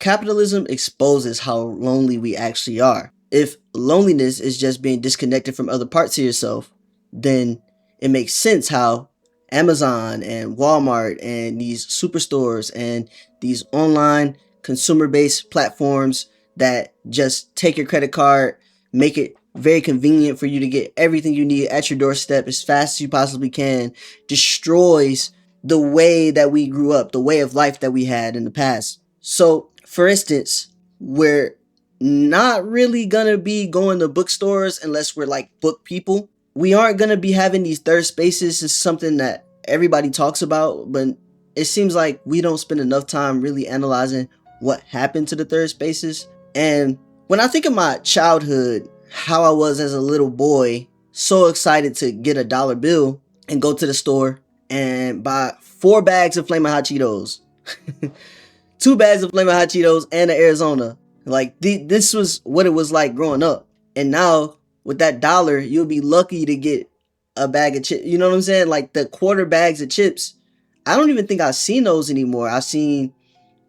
Capitalism exposes how lonely we actually are. If loneliness is just being disconnected from other parts of yourself, then it makes sense how Amazon and Walmart and these superstores and these online consumer based platforms that just take your credit card, make it very convenient for you to get everything you need at your doorstep as fast as you possibly can, destroys the way that we grew up, the way of life that we had in the past. So, for instance, we're not really gonna be going to bookstores unless we're like book people. We aren't gonna be having these third spaces. It's something that everybody talks about, but it seems like we don't spend enough time really analyzing what happened to the third spaces. And when I think of my childhood, how I was as a little boy, so excited to get a dollar bill and go to the store and buy 4 bags of Flamin' Hot Cheetos. 2 bags of Flamin' Hot Cheetos and an Arizona. Like, this was what it was like growing up. And now, with that dollar, you'll be lucky to get a bag of chips. You know what I'm saying? Like, the quarter bags of chips, I don't even think I've seen those anymore. I've seen,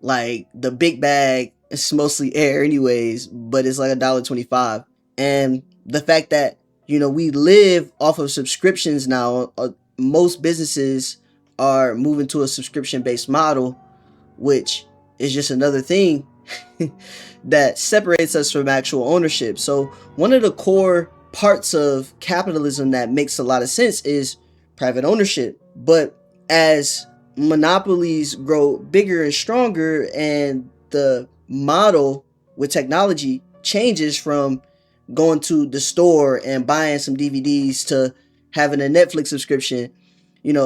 like, the big bag. It's mostly air anyways, but it's like $1.25. And the fact that, we live off of subscriptions now. Most businesses are moving to a subscription-based model, which is just another thing that separates us from actual ownership. So one of the core parts of capitalism that makes a lot of sense is private ownership. But as monopolies grow bigger and stronger and the model with technology changes from going to the store and buying some DVDs to having a Netflix subscription,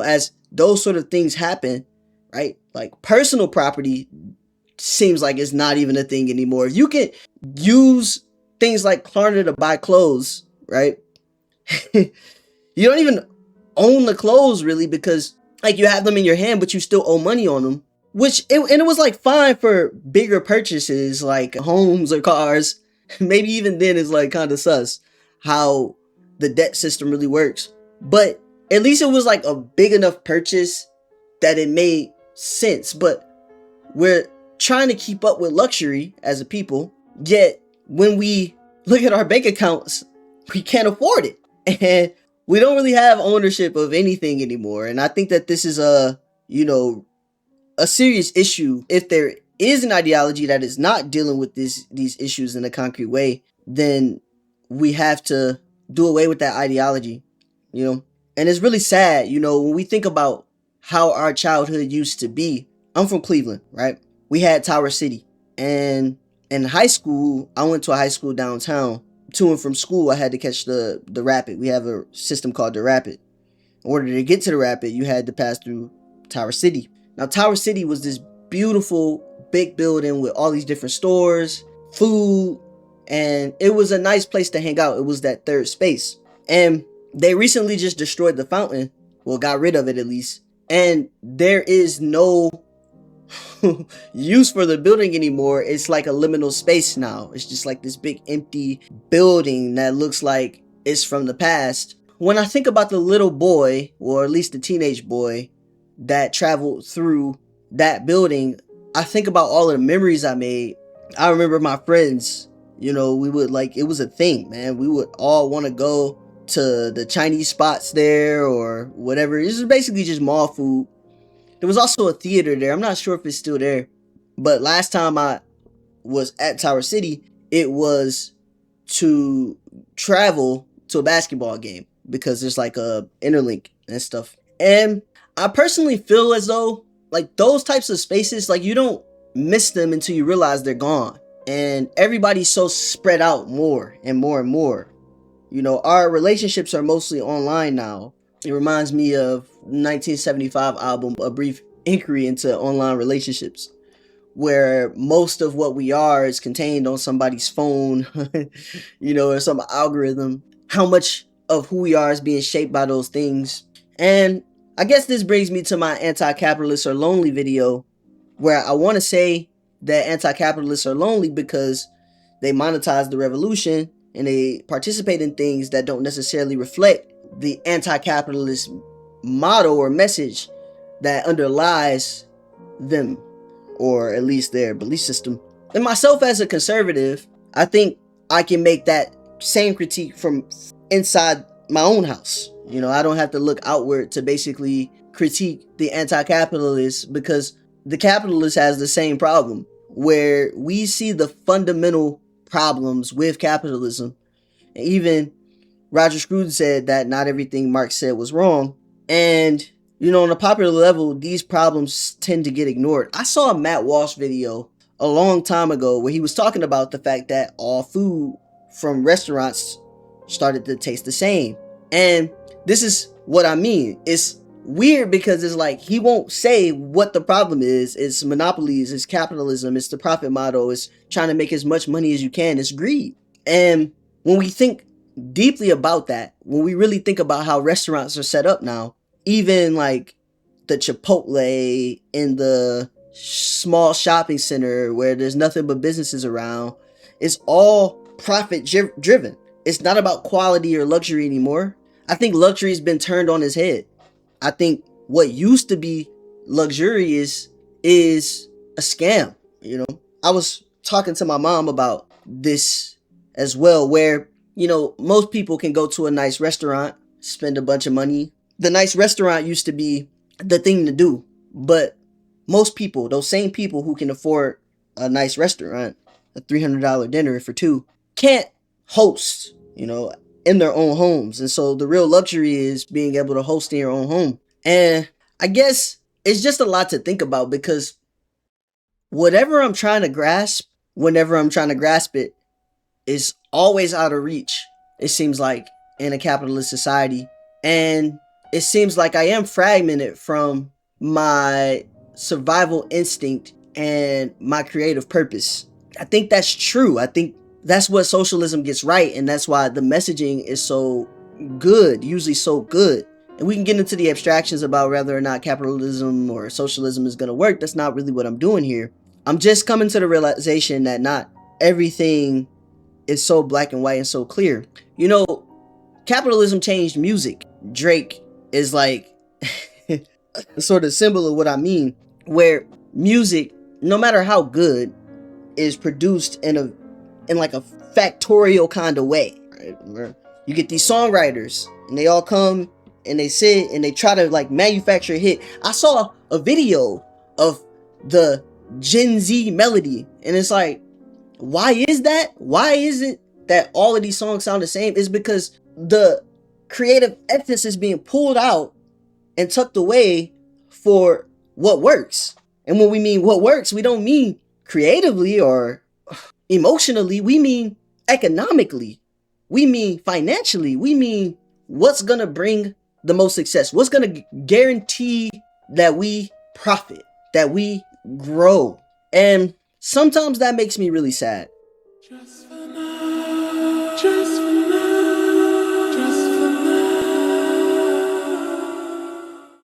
as those sort of things happen, right? Like, personal property seems like it's not even a thing anymore. If you can use things like Klarna to buy clothes, right? You don't even own the clothes really, because like you have them in your hand, but you still owe money on them. And it was like fine for bigger purchases like homes or cars. Maybe even then it's like kind of sus how the debt system really works. But at least it was like a big enough purchase that it made sense. But we're trying to keep up with luxury as a people, yet when we look at our bank accounts, we can't afford it. And we don't really have ownership of anything anymore. And I think that this is a serious issue. If there is an ideology that is not dealing with these issues in a concrete way, then we have to do away with that ideology, And it's really sad, when we think about how our childhood used to be. I'm from Cleveland, right? We had Tower City. And in high school, I went to a high school downtown. To and from school, I had to catch the Rapid. We have a system called the Rapid. In order to get to the Rapid, you had to pass through Tower City. Now, Tower City was this beautiful, big building with all these different stores, food, and it was a nice place to hang out. It was that third space. And they recently just destroyed the fountain. Well, got rid of it at least. And there is no use for the building anymore. It's like a liminal space now. It's just like this big empty building that looks like it's from the past. When I think about the little boy, or at least the teenage boy, that traveled through that building, I think about all of the memories I made. I remember my friends, we would it was a thing, man. We would all want to go to the Chinese spots there or whatever. This is basically just mall food. There was also a theater there. I'm not sure if it's still there, but last time I was at Tower City, it was to travel to a basketball game because there's like a interlink and stuff. And I personally feel as though like those types of spaces, like you don't miss them until you realize they're gone. And everybody's so spread out more and more and more. Our relationships are mostly online now. It reminds me of 1975 album, A Brief Inquiry into Online Relationships, where most of what we are is contained on somebody's phone, or some algorithm. How much of who we are is being shaped by those things. And I guess this brings me to my anti-capitalist or lonely video, where I want to say that anti-capitalists are lonely because they monetize the revolution and they participate in things that don't necessarily reflect the anti-capitalist motto or message that underlies them, or at least their belief system. And myself as a conservative, I think I can make that same critique from inside my own house. I don't have to look outward to basically critique the anti-capitalist, because the capitalist has the same problem, where we see the fundamental problems with capitalism. And even Roger Scruton said that not everything Marx said was wrong. And, on a popular level, these problems tend to get ignored. I saw a Matt Walsh video a long time ago where he was talking about the fact that all food from restaurants started to taste the same. And this is what I mean. It's weird because it's like he won't say what the problem is. It's monopolies, it's capitalism, it's the profit model, it's trying to make as much money as you can, it's greed. And when we think deeply about that, when we really think about how restaurants are set up now, even like the Chipotle in the small shopping center where there's nothing but businesses around, it's all profit driven. It's not about quality or luxury anymore. I think luxury has been turned on its head. I think what used to be luxurious is a scam. I was talking to my mom about this as well, where, most people can go to a nice restaurant, spend a bunch of money. The nice restaurant used to be the thing to do, but most people, those same people who can afford a nice restaurant, a $300 dinner for two, can't host, in their own homes. And so the real luxury is being able to host in your own home. And I guess it's just a lot to think about, because whatever I'm trying to grasp, whenever I'm trying to grasp it, is always out of reach, it seems like, in a capitalist society. And it seems like I am fragmented from my survival instinct and my creative purpose. I think that's true. I think that's what socialism gets right, and that's why the messaging is so good, usually so good. And we can get into the abstractions about whether or not capitalism or socialism is going to work. That's not really what I'm doing here. I'm just coming to the realization that not everything is so black and white and so clear. Capitalism changed music. Drake is like a sort of symbol of what I mean, where music, no matter how good, is produced in like a factorial kind of way, right? Where you get these songwriters and they all come and they sit and they try to like manufacture a hit. I saw a video of the Gen Z melody, and it's like, why is that? Why is it that all of these songs sound the same? It's because the creative essence is being pulled out and tucked away for what works. And when we mean what works, we don't mean creatively or emotionally. We mean economically. We mean financially. We mean what's going to bring the most success. What's going to guarantee that we profit, that we grow. And sometimes that makes me really sad.